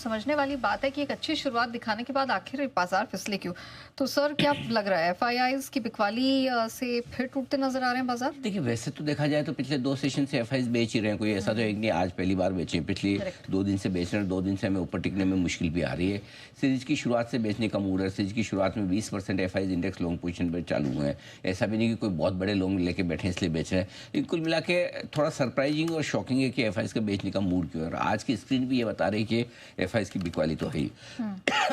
समझने वाली बात है कि एक अच्छी शुरुआत दिखाने के बाद आखिर बाजार फिसले क्यों। तो सर क्या लग रहा है, एफआईआईज की बिकवाली से फिर टूटते नजर आ रहे हैं बाजार? देखिए, वैसे तो देखा जाए तो पिछले 2 सेशन से एफआईआईज बेच ही रहे हैं। कोई ऐसा तो एक नहीं आज पहली बार बेचे हैं। पिछले करेक्ट। 2 दिन से बेच रहे हैं। 2 दिन से हमें ऊपर टिकने में मुश्किल भी आ रही है। सीरीज की शुरुआत से बेचने का मूड है। सीरीज की शुरुआत में 20% एफआईआईज इंडेक्स लॉन्ग पोजीशन पर चालू हुए हैं। ऐसा भी नहीं कि कोई बहुत बड़े लॉन्ग लेके बैठे हैं इसलिए बेच रहे हैं। लेकिन कुल मिला के थोड़ा सरप्राइजिंग और शॉकिंग है कि एफआईआईज का बेचने का मूड क्यों है। और आज की स्क्रीन भी ये बता रही है कि एफआईआईज की बिकवाली तो है ही।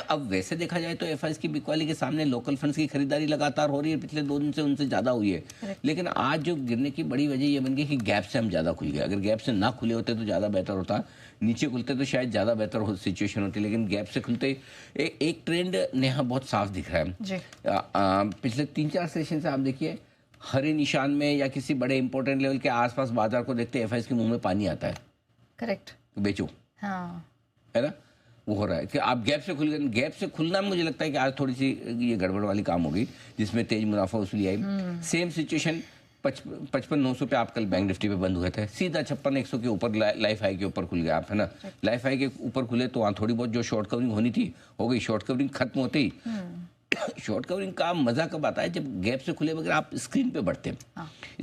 अब वैसे देखा जाए तो एफआईआईज की बिकवाली के सामने लोकल फंड्स की खरीदारी लगातार हो रही है। पिछले 2 दिन से उनसे ज़्यादा हुई है। लेकिन आज जो गिरने की बड़ी वजह ये बन गई कि गैप से हम ज़्यादा खुल गए। अगर गैप से ना खुले होते तो ज़्यादा बेहतर होता। नीचे खुलते तो शायद ज़्यादा बेहतर हो सिचुएशन होती। लेकिन गैप से खुलते एक ट्रेंड नेहा बहुत साफ दिख रहा है जी। पिछले 3-4 सेशन से आप देखिए, हरे निशान में या किसी बड़े इंपॉर्टेंट लेवल के आसपास बाजार को देखते एफआईआईज के मुंह में पानी आता है। करेक्ट। बेचो। हाँ। है ना, वो हो रहा है कि आप गैप से खुल गए। गैप से खुलना मुझे लगता है कि आज थोड़ी सी ये गड़बड़ वाली काम होगी जिसमें तेज मुनाफा वसूली आई। सेम सिचुएशन 55,900 पे आप कल बैंक निफ्टी पे बंद हुए थे, सीधा 56,100 के ऊपर लाइफ हाई के ऊपर खुल गया आप, है ना। लाइफ हाई के ऊपर खुले तो वहाँ थोड़ी बहुत जो शॉर्ट कवरिंग होनी थी हो गई। शॉर्ट कवरिंग खत्म होते ही शॉर्ट कवरिंग का मजा कब आता है, जब गैप से खुले बगैर आप स्क्रीन पे बढ़ते हैं।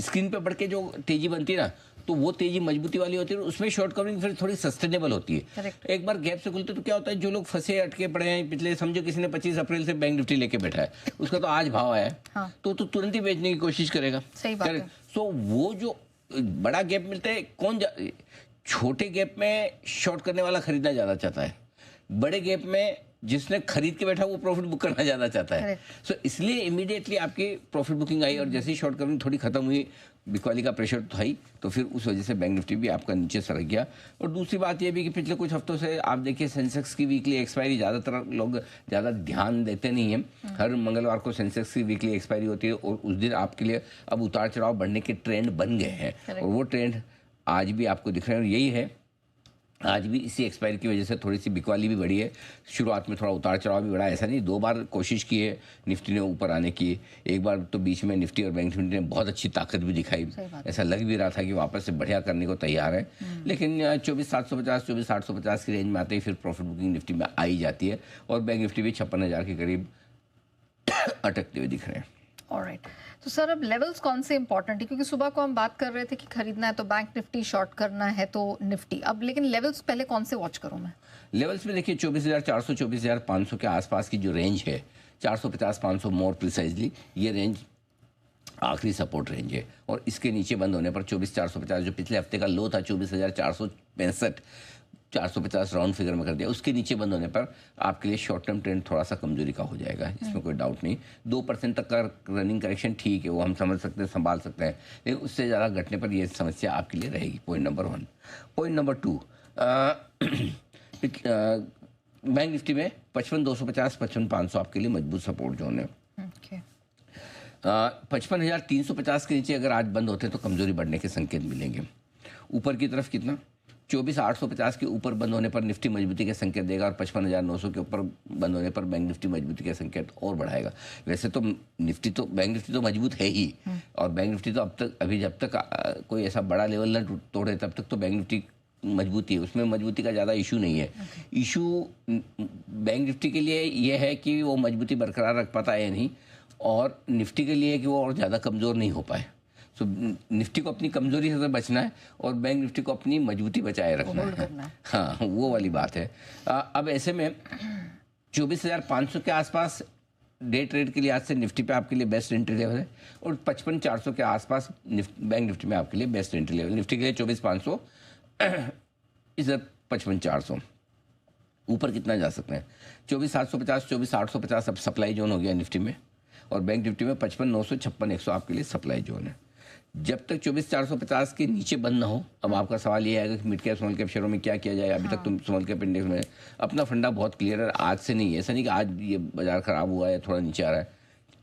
स्क्रीन पे बढ़ के जो तेजी बनती है ना, तो वो तेजी मजबूती वाली होती है। उसमें शॉर्ट कवरिंग फिर थोड़ी सस्टेनेबल होती है। एक बार गैप से खुलते तो क्या होता है, जो लोग फंसे अटके पड़े हैं पिछले, समझो किसी ने 25 अप्रैल से बैंक निफ्टी लेके बैठा है, उसका तो आज भाव आया है। हाँ। तो तुरंत ही बेचने की कोशिश करेगा। सही बात है। सो वो जो बड़ा गैप मिलता है, छोटे गैप में शॉर्ट करने वाला खरीदना ज्यादा चाहता है। बड़े गैप में जिसने खरीद के बैठा वो प्रॉफिट बुक करना ज्यादा चाहता है। सो इसलिए इमीडिएटली आपकी प्रॉफिट बुकिंग आई और जैसे ही शॉर्ट कवरिंग थोड़ी खत्म हुई, बिकवाली का प्रेशर तो आई, तो फिर उस वजह से बैंक निफ्टी भी आपका नीचे सरक गया। और दूसरी बात यह भी कि पिछले कुछ हफ्तों से आप देखिए सेंसेक्स की वीकली एक्सपायरी ज़्यादातर लोग ज़्यादा ध्यान देते नहीं हैं। हर मंगलवार को सेंसेक्स की वीकली एक्सपायरी होती है और उस दिन आपके लिए अब उतार चढ़ाव बढ़ने के ट्रेंड बन गए हैं और वो ट्रेंड आज भी आपको दिख रहे हैं। और यही है, आज भी इसी एक्सपायरी की वजह से थोड़ी सी बिकवाली भी बढ़ी है। शुरुआत में थोड़ा उतार चढ़ाव भी बढ़ा, ऐसा नहीं। 2 बार कोशिश की है निफ्टी ने ऊपर आने की। एक बार तो बीच में निफ्टी और बैंक निफ्टी ने बहुत अच्छी ताकत भी दिखाई, ऐसा लग भी रहा था कि वापस से बढ़िया करने को तैयार है। लेकिन 24,750 24,850 की रेंज में आते ही फिर प्रॉफिट बुकिंग निफ्टी में आई जाती है और बैंक निफ्टी भी 56,000 के करीब अटकते हुए दिख रहे हैं। ऑलराइट। तो सर अब लेवल्स कौन से इंपॉर्टेंट है, क्योंकि सुबह को हम बात कर रहे थे कि खरीदना है तो बैंक निफ्टी, शॉर्ट करना है तो निफ्टी। अब लेकिन लेवल्स पहले कौन से वॉच करूं मैं? लेवल्स में देखिए 24,400 24,500 के आसपास की जो रेंज है, 450-500 मोर प्रिसाइजली, ये रेंज आखिरी सपोर्ट रेंज है। और इसके नीचे बंद होने पर 24,450 जो पिछले हफ्ते का लो था 24,465, 450 राउंड फिगर में कर दिया, उसके नीचे बंद होने पर आपके लिए शॉर्ट टर्म ट्रेंड थोड़ा सा कमजोरी का हो जाएगा, इसमें कोई डाउट नहीं। 2% तक का रनिंग करेक्शन ठीक है, वो हम समझ सकते हैं, संभाल सकते हैं। लेकिन उससे ज़्यादा घटने पर यह समस्या आपके लिए रहेगी। Point number 1। Point number 2, bank Nifty में 55,250 55,500 आपके लिए मजबूत सपोर्ट जोन है। 55,350 के नीचे अगर आज बंद होते तो कमजोरी बढ़ने के संकेत मिलेंगे। ऊपर की तरफ कितना, 24,850 के ऊपर बंद होने पर निफ्टी मजबूती के संकेत देगा और 55,900 के ऊपर बंद होने पर बैंक निफ्टी मजबूती के संकेत और बढ़ाएगा। वैसे तो निफ्टी तो, बैंक निफ्टी तो मजबूत है ही, और बैंक निफ्टी तो अभी जब तक कोई ऐसा बड़ा लेवल न तोड़े तब तक तो बैंक निफ्टी मजबूती है, उसमें मजबूती का ज़्यादा इशू नहीं है। इशू बैंक निफ्टी के लिए यह है कि वो मजबूती बरकरार रख पाता है नहीं, और निफ्टी के लिए कि वो और ज़्यादा कमज़ोर नहीं हो पाए। सो निफ्टी को अपनी कमजोरी से बचना है और बैंक निफ्टी को अपनी मजबूती बचाए रखना है। हाँ, वो वाली बात है। अब ऐसे में 24,500 के आसपास डे ट्रेड के लिहाज से निफ्टी पे आपके लिए बेस्ट एंट्री लेवल है, और 55,400 के आसपास बैंक निफ्टी में आपके लिए बेस्ट एंट्री लेवल। निफ्टी के लिए 24,500, इधर 55,400। ऊपर कितना जा सकते हैं, 24,750 24,850 अब सप्लाई जोन हो गया निफ्टी में, और बैंक निफ्टी में 55,900 56,100 आपके लिए सप्लाई जोन है। जब तक 24,450 के नीचे बंद ना हो, अब आपका सवाल ये आएगा कि मिड कैप स्मॉल कैप शेयरों में क्या किया जाए। अभी तक तुम स्मॉल कैप इंडेक्स में अपना फंडा बहुत क्लियर है, आज से नहीं है। ऐसा नहीं कि आज ये बाजार खराब हुआ है थोड़ा नीचे आ रहा है।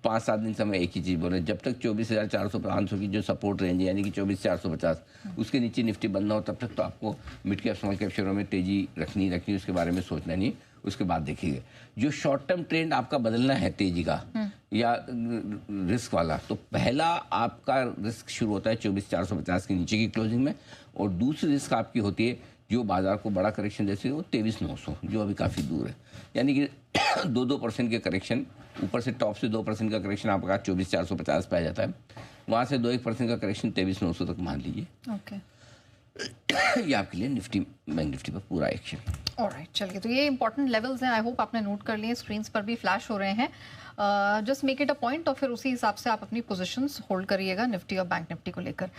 5-7 दिन से मैं एक ही चीज़ बोल रहा हूँ, जब तक 24,400-500 की जो सपोर्ट रेंज है, यानी कि 24,450, उसके नीचे निफ्टी बंद ना हो, तब तक तो आपको मिड कैप स्मॉल कैप शेयरों में तेजी रखनी उसके बारे में सोचना नहीं। उसके बाद देखिए, जो शॉर्ट टर्म ट्रेंड आपका बदलना है तेजी का या रिस्क वाला, तो पहला आपका रिस्क शुरू होता है 24,450 के नीचे की क्लोजिंग में, और दूसरी रिस्क आपकी होती है जो बाजार को बड़ा करेक्शन जैसे वो 23,900 जो अभी काफ़ी दूर है, यानी कि 2% के करेक्शन, ऊपर से टॉप से 2% का करेक्शन आपका 24,450 पे आ जाता है, वहाँ से 2-1% का करेक्शन 23,900 तक मान लीजिए। ओके, ये आपके लिए निफ्टी, बैंक निफ्टी पर पूरा एक्शन। ऑलराइट, चलिए, तो ये इंपॉर्टेंट लेवल्स हैं, आई होप आपने नोट कर लिए, स्क्रीन्स पर भी फ्लैश हो रहे हैं। Just make it a point और फिर उसी हिसाब से आप अपनी पोजीशंस होल्ड करिएगा निफ्टी और बैंक निफ्टी को लेकर।